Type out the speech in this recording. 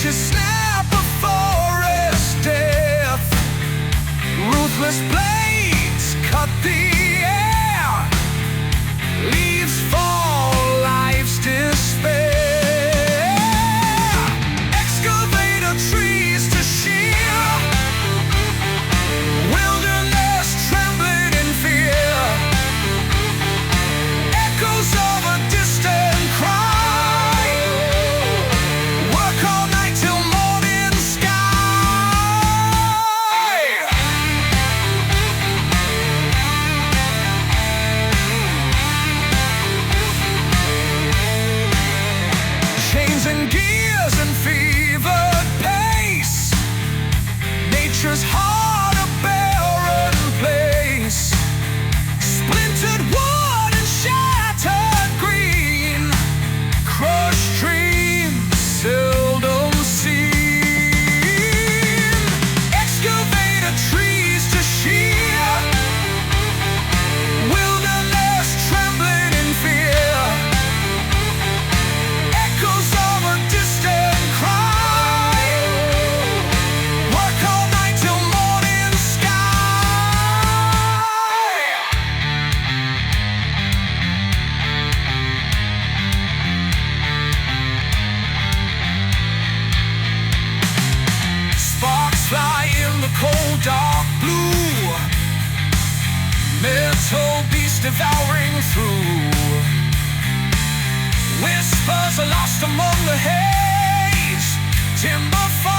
Branches snap a forest death. Ruthless blades cut the air. Leaves fall, life's despair. Excavator trees to shear. Wilderness trembling in fear. Echoes of a distant cry. Work all night till morning sky. Chains and gears and fevered pace. Nature's heart a barren place. Splintered wood and shattered green. Crushed dreams seldom seen. Excavator trees to shear. Wilderness trembling in fear. Echoes of a distant cry. Work all night till morning sky. Sparks fly in the cold dark blue. Metal beast devouring through. Whispers are lost among the haze. Timber falls.